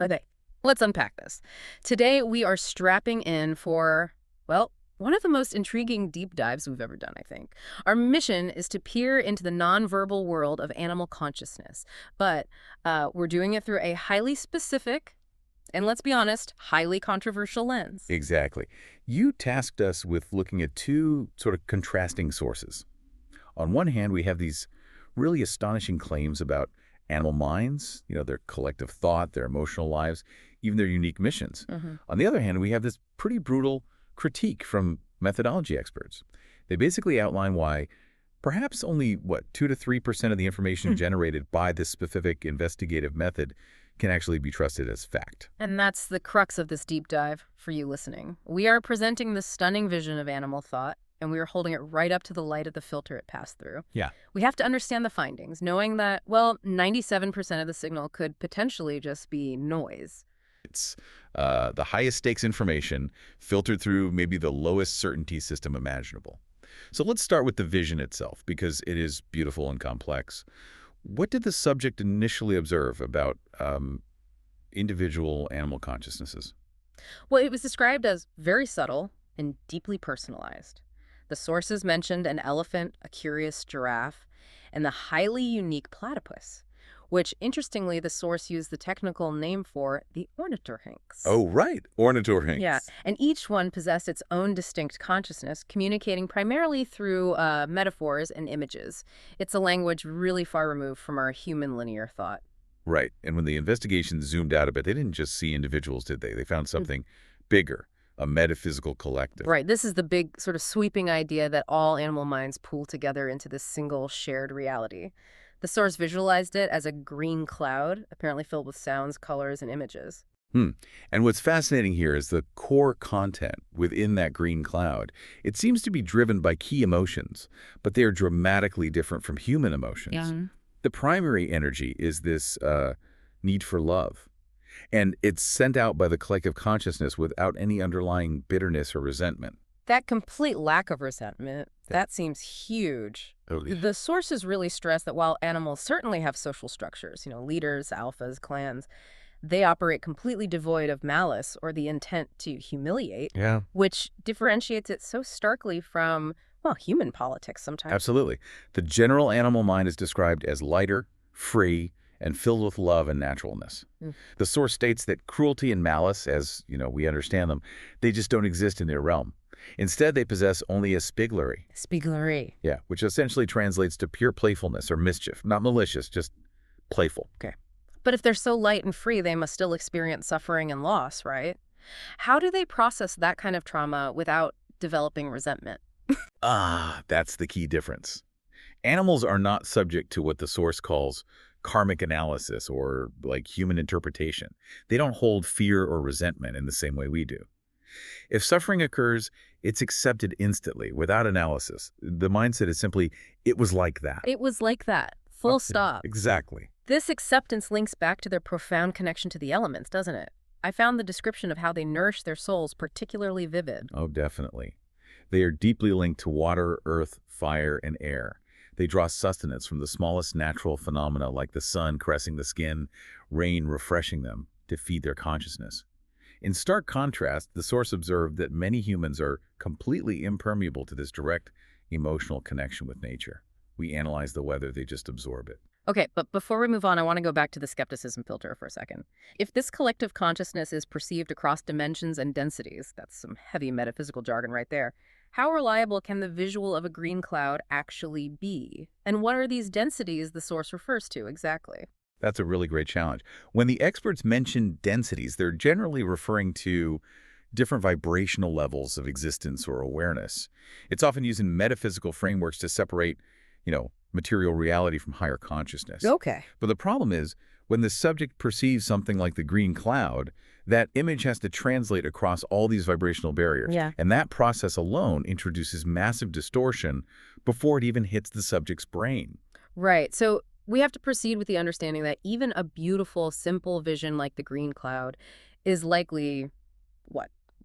Okay, let's unpack this. Today, we are strapping in for, well, one of the most intriguing deep dives we've ever done, I think. Our mission is to peer into the nonverbal world of animal consciousness, but we're doing it through a highly specific, and let's be honest, highly controversial lens. Exactly. You tasked us with looking at two sort of contrasting sources. On one hand, we have these really astonishing claims about animal minds, their collective thought, their emotional lives, even their unique missions. On the other hand, we have this pretty brutal critique from methodology experts. They basically outline why perhaps only, 2 to 3% of the information generated by this specific investigative method can actually be trusted as fact. And that's the crux of this deep dive for you listening. We are presenting the stunning vision of animal thought, and we are holding it right up to the light of the filter it passed through. Yeah. We have to understand the findings, knowing that, well, 97% of the signal could potentially just be noise. It's the highest stakes information filtered through maybe the lowest certainty system imaginable. So let's start with the vision itself, because it is beautiful and complex. What did the subject initially observe about individual animal consciousnesses? Well, it was described as very subtle and deeply personalized. The sources mentioned an elephant, a curious giraffe, and the highly unique platypus, which, interestingly, the source used the technical name for the ornithorynx. Oh, right. Ornithorynx. Yeah, and each one possessed its own distinct consciousness, communicating primarily through metaphors and images. It's a language really far removed from our human linear thought. Right. And when the investigation zoomed out a bit, they didn't just see individuals, did they? They found something bigger, a metaphysical collective. Right, this is the big sort of sweeping idea that all animal minds pool together into this single shared reality. The source visualized it as a green cloud, apparently filled with sounds, colors, and images. And what's fascinating here is the core content within that green cloud. It seems to be driven by key emotions, but they are dramatically different from human emotions. Yeah. The primary energy is this need for love, and it's sent out by the collective consciousness without any underlying bitterness or resentment. That complete lack of resentment, that seems huge. Totally. The sources really stress that while animals certainly have social structures, leaders, alphas, clans, they operate completely devoid of malice or the intent to humiliate, Yeah. which differentiates it so starkly from, well, human politics sometimes. Absolutely. The general animal mind is described as lighter, free, and filled with love and naturalness. The source states that cruelty and malice, as we understand them, they just don't exist in their realm. Instead, they possess only a spiglery. Spiglery. Yeah, which essentially translates to pure playfulness or mischief. Not malicious, just playful. Okay. But if they're so light and free, they must still experience suffering and loss, right? How do they process that kind of trauma without developing resentment? That's the key difference. Animals are not subject to what the source calls karmic analysis or like human interpretation. They don't hold fear or resentment in the same way we do. If suffering occurs, it's accepted instantly, without analysis. The mindset is simply, it was like that. It was like that. Full stop. Exactly. This acceptance links back to their profound connection to the elements, doesn't it? I found the description of how they nourish their souls particularly vivid. Oh, definitely. They are deeply linked to water, earth, fire, and air. They draw sustenance from the smallest natural phenomena like the sun caressing the skin, rain refreshing them to feed their consciousness. In stark contrast, the source observed that many humans are completely impermeable to this direct emotional connection with nature. We analyze the weather, they just absorb it. Okay, but before we move on, I want to go back to the skepticism filter for a second. If this collective consciousness is perceived across dimensions and densities, that's some heavy metaphysical jargon right there, how reliable can the visual of a green cloud actually be? And what are these densities the source refers to exactly? That's a really great challenge. When the experts mention densities, they're generally referring to different vibrational levels of existence or awareness. It's often used in metaphysical frameworks to separate, material reality from higher consciousness. Okay. But the problem is, when the subject perceives something like the green cloud, that image has to translate across all these vibrational barriers. Yeah. And that process alone introduces massive distortion before it even hits the subject's brain. Right. So we have to proceed with the understanding that even a beautiful, simple vision like the green cloud is likely,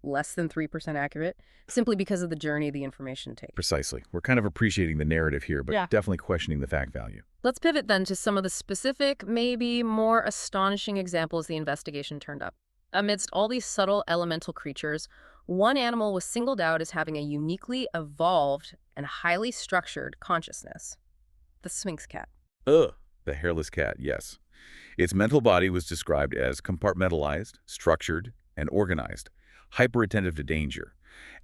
less than 3% accurate, simply because of the journey the information takes. Precisely. We're kind of appreciating the narrative here, but Yeah. definitely questioning the fact value. Let's pivot then to some of the specific, maybe more astonishing examples the investigation turned up. Amidst all these subtle elemental creatures, one animal was singled out as having a uniquely evolved and highly structured consciousness: the Sphinx cat. Ugh. The hairless cat, yes. Its mental body was described as compartmentalized, structured, and organized, hyper-attentive to danger.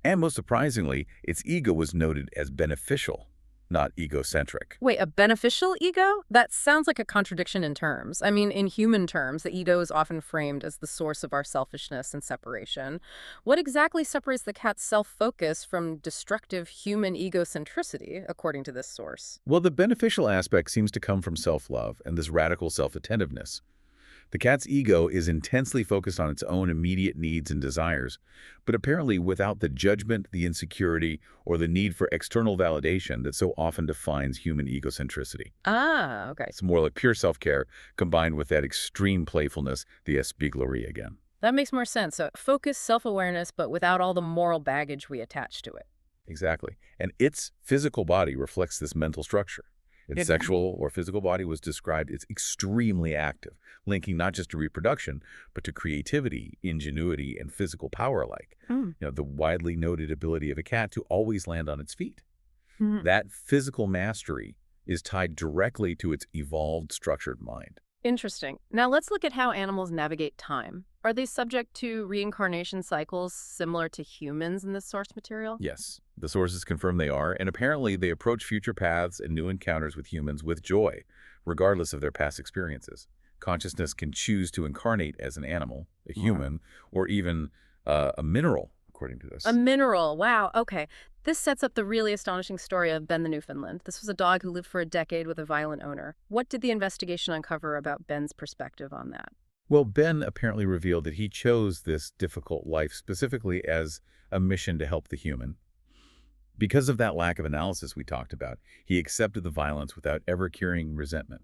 And most surprisingly, its ego was noted as beneficial, not egocentric. Wait, a beneficial ego? That sounds like a contradiction in terms. I mean, in human terms, the ego is often framed as the source of our selfishness and separation. What exactly separates the cat's self-focus from destructive human egocentricity, according to this source? Well, the beneficial aspect seems to come from self-love and this radical self-attentiveness. The cat's ego is intensely focused on its own immediate needs and desires, but apparently without the judgment, the insecurity, or the need for external validation that so often defines human egocentricity. Ah, okay. It's more like pure self-care combined with that extreme playfulness, the espièglerie again. That makes more sense. So focus, self-awareness, but without all the moral baggage we attach to it. Exactly. And its physical body reflects this mental structure. Its sexual or physical body was described as extremely active, linking not just to reproduction, but to creativity, ingenuity, and physical power alike. The widely noted ability of a cat to always land on its feet. Mm. That physical mastery is tied directly to its evolved, structured mind. Interesting. Now let's look at how animals navigate time. Are they subject to reincarnation cycles similar to humans in this source material? Yes, the sources confirm they are, and apparently they approach future paths and new encounters with humans with joy, regardless of their past experiences. Consciousness can choose to incarnate as an animal, a human, or even a mineral, according to this. A mineral. Wow. Okay. This sets up the really astonishing story of Ben the Newfoundland. This was a dog who lived for a decade with a violent owner. What did the investigation uncover about Ben's perspective on that? Well, Ben apparently revealed that he chose this difficult life specifically as a mission to help the human. Because of that lack of analysis we talked about, he accepted the violence without ever carrying resentment.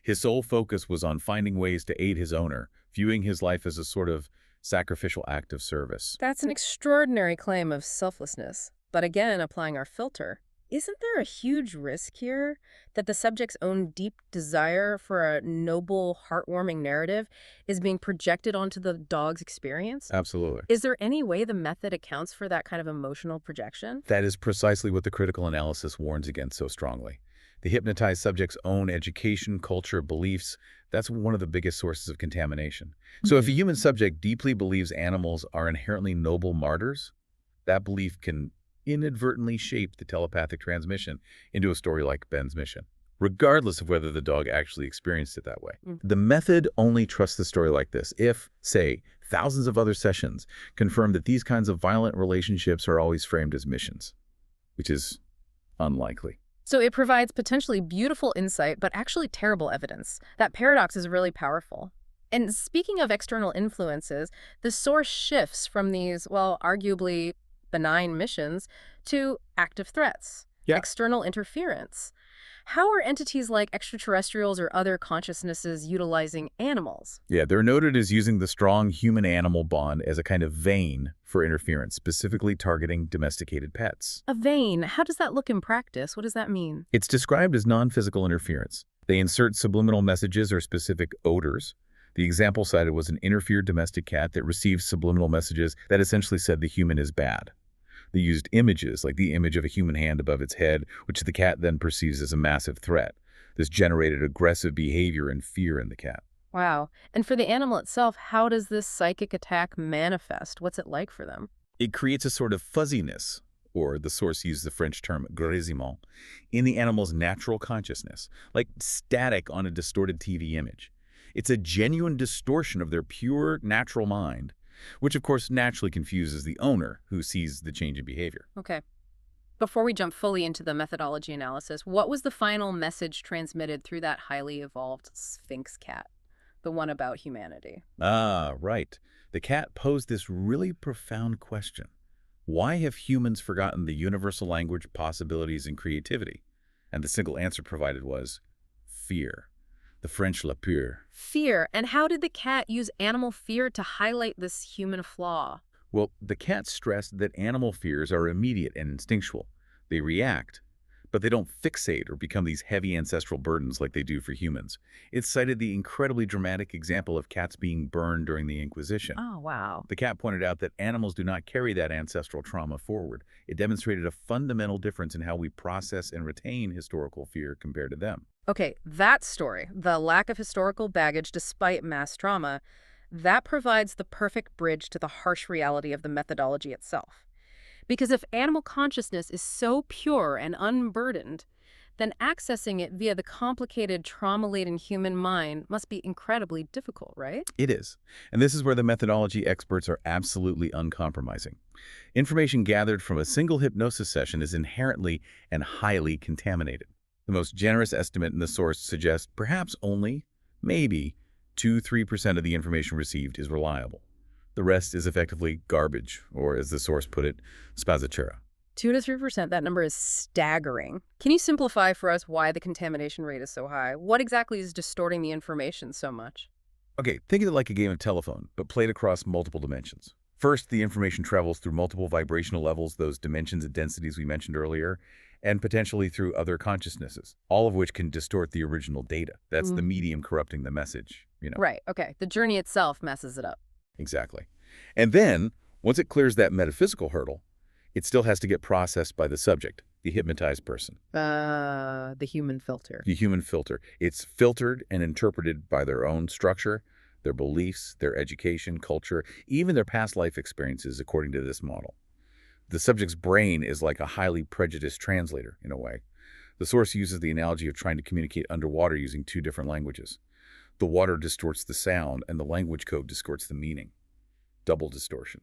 His sole focus was on finding ways to aid his owner, viewing his life as a sort of sacrificial act of service. That's an extraordinary claim of selflessness. But again, applying our filter, isn't there a huge risk here that the subject's own deep desire for a noble, heartwarming narrative is being projected onto the dog's experience? Absolutely. Is there any way the method accounts for that kind of emotional projection? That is precisely what the critical analysis warns against so strongly. The hypnotized subject's own education, culture, beliefs, that's one of the biggest sources of contamination. So if a human subject deeply believes animals are inherently noble martyrs, that belief can inadvertently shape the telepathic transmission into a story like Ben's mission, regardless of whether the dog actually experienced it that way. The method only trusts the story like this if, say, thousands of other sessions confirm that these kinds of violent relationships are always framed as missions, which is unlikely. So it provides potentially beautiful insight, but actually terrible evidence. That paradox is really powerful. And speaking of external influences, the source shifts from these, well, arguably benign missions to active threats, external interference. How are entities like extraterrestrials or other consciousnesses utilizing animals? Yeah, they're noted as using the strong human-animal bond as a kind of vein for interference, specifically targeting domesticated pets. A vein. How does that look in practice? What does that mean? It's described as non-physical interference. They insert subliminal messages or specific odors. The example cited was an interfered domestic cat that received subliminal messages that essentially said the human is bad. They used images, like the image of a human hand above its head, which the cat then perceives as a massive threat. This generated aggressive behavior and fear in the cat. Wow. And for the animal itself, how does this psychic attack manifest? What's it like for them? It creates a sort of fuzziness, or the source used the French term grisement, in the animal's natural consciousness, like static on a distorted TV image. It's a genuine distortion of their pure, natural mind, which of course naturally confuses the owner who sees the change in behavior. Okay. Before we jump fully into the methodology analysis, what was the final message transmitted through that highly evolved Sphinx cat, the one about humanity? Ah, right. The cat posed this really profound question. Why have humans forgotten the universal language, possibilities, and creativity? And the single answer provided was fear. The French la peur. Fear. And how did the cat use animal fear to highlight this human flaw? Well, the cat stressed that animal fears are immediate and instinctual. They react, but they don't fixate or become these heavy ancestral burdens like they do for humans. It cited the incredibly dramatic example of cats being burned during the Inquisition. Oh, wow. The cat pointed out that animals do not carry that ancestral trauma forward. It demonstrated a fundamental difference in how we process and retain historical fear compared to them. Okay, that story, the lack of historical baggage despite mass trauma, that provides the perfect bridge to the harsh reality of the methodology itself. Because if animal consciousness is so pure and unburdened, then accessing it via the complicated, trauma-laden human mind must be incredibly difficult, right? It is. And this is where the methodology experts are absolutely uncompromising. Information gathered from a single hypnosis session is inherently and highly contaminated. The most generous estimate in the source suggests perhaps only, maybe, 2–3% of the information received is reliable. The rest is effectively garbage, or as the source put it, spazzatura. 2 to 3%, that number is staggering. Can you simplify for us why the contamination rate is so high? What exactly is distorting the information so much? Okay, think of it like a game of telephone, but played across multiple dimensions. First, the information travels through multiple vibrational levels, those dimensions and densities we mentioned earlier, and potentially through other consciousnesses, all of which can distort the original data. That's the medium corrupting the message, Right, okay. The journey itself messes it up. Exactly. And then, once it clears that metaphysical hurdle, it still has to get processed by the subject, the hypnotized person. The human filter. The human filter. It's filtered and interpreted by their own structure, their beliefs, their education, culture, even their past life experiences, according to this model. The subject's brain is like a highly prejudiced translator, in a way. The source uses the analogy of trying to communicate underwater using two different languages. The water distorts the sound, and the language code distorts the meaning. Double distortion.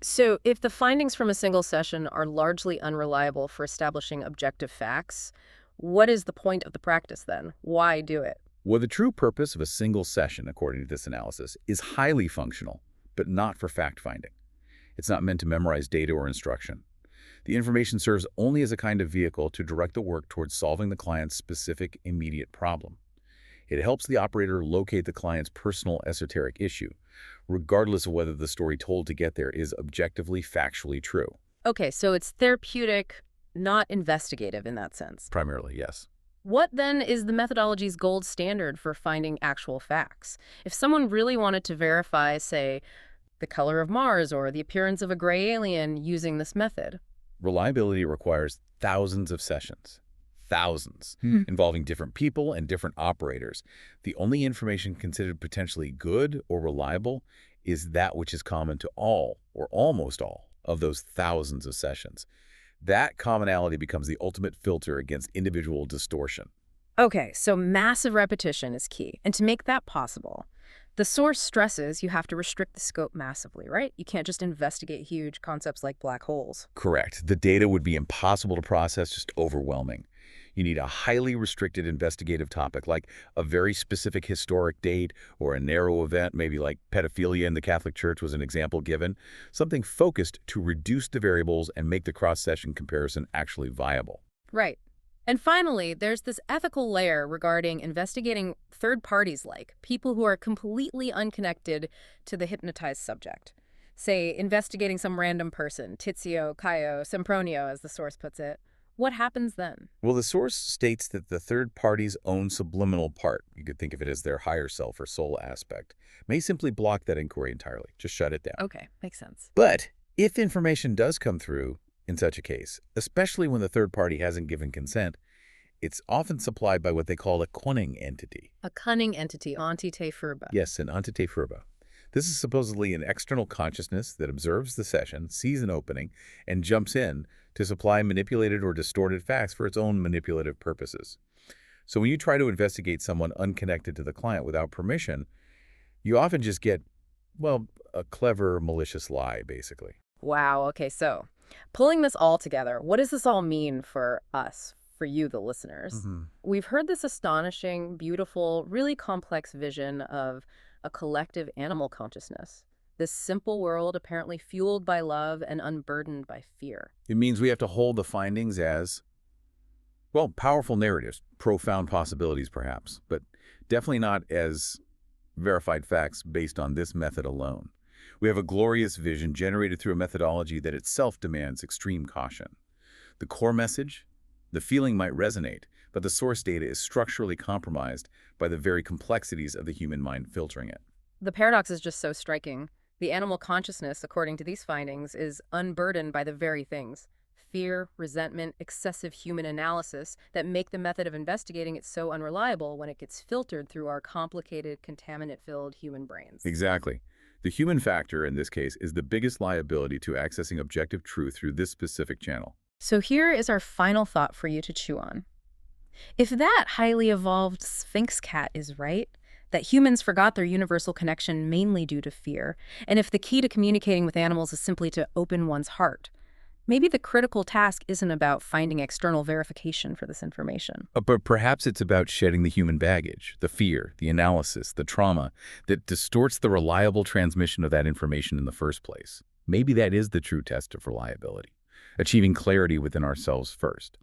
So if the findings from a single session are largely unreliable for establishing objective facts, what is the point of the practice then? Why do it? Well, the true purpose of a single session, according to this analysis, is highly functional, but not for fact-finding. It's not meant to memorize data or instruction. The information serves only as a kind of vehicle to direct the work towards solving the client's specific, immediate problem. It helps the operator locate the client's personal esoteric issue, regardless of whether the story told to get there is objectively, factually true. Okay, so it's therapeutic, not investigative in that sense. Primarily, yes. What then is the methodology's gold standard for finding actual facts? If someone really wanted to verify, say, the color of Mars or the appearance of a gray alien using this method? Reliability requires thousands of sessions. Thousands, involving different people and different operators. The only information considered potentially good or reliable is that which is common to all, or almost all, of those thousands of sessions. That commonality becomes the ultimate filter against individual distortion. Okay, so massive repetition is key. And to make that possible, the source stresses you have to restrict the scope massively, right? You can't just investigate huge concepts like black holes. Correct. The data would be impossible to process, just overwhelming. You need a highly restricted investigative topic, like a very specific historic date or a narrow event, maybe like pedophilia in the Catholic Church was an example given. Something focused to reduce the variables and make the cross-session comparison actually viable. Right. And finally, there's this ethical layer regarding investigating third parties like people who are completely unconnected to the hypnotized subject. Say, investigating some random person, Tizio, Caio, Sempronio, as the source puts it. What happens then? Well, the source states that the third party's own subliminal part, you could think of it as their higher self or soul aspect, may simply block that inquiry entirely. Just shut it down. Okay, makes sense. But if information does come through in such a case, especially when the third party hasn't given consent, it's often supplied by what they call a cunning entity. A cunning entity, entité furba. Yes, an entité furba. This is supposedly an external consciousness that observes the session, sees an opening, and jumps in to supply manipulated or distorted facts for its own manipulative purposes. So when you try to investigate someone unconnected to the client without permission, you often just get, well, a clever, malicious lie, basically. Wow, okay, so pulling this all together, what does this all mean for us, for you, the listeners? We've heard this astonishing, beautiful, really complex vision of a collective animal consciousness. This simple world apparently fueled by love and unburdened by fear. It means we have to hold the findings as, well, powerful narratives, profound possibilities perhaps, but definitely not as verified facts based on this method alone. We have a glorious vision generated through a methodology that itself demands extreme caution. The core message? The feeling might resonate, but the source data is structurally compromised by the very complexities of the human mind filtering it. The paradox is just so striking. The animal consciousness, according to these findings, is unburdened by the very things fear, resentment, excessive human analysis that make the method of investigating it so unreliable when it gets filtered through our complicated, contaminant-filled human brains. Exactly. The human factor, in this case, is the biggest liability to accessing objective truth through this specific channel. So here is our final thought for you to chew on. If that highly evolved Sphinx cat is right, that humans forgot their universal connection mainly due to fear, and if the key to communicating with animals is simply to open one's heart, maybe the critical task isn't about finding external verification for this information. But perhaps it's about shedding the human baggage, the fear, the analysis, the trauma that distorts the reliable transmission of that information in the first place. Maybe that is the true test of reliability, achieving clarity within ourselves first.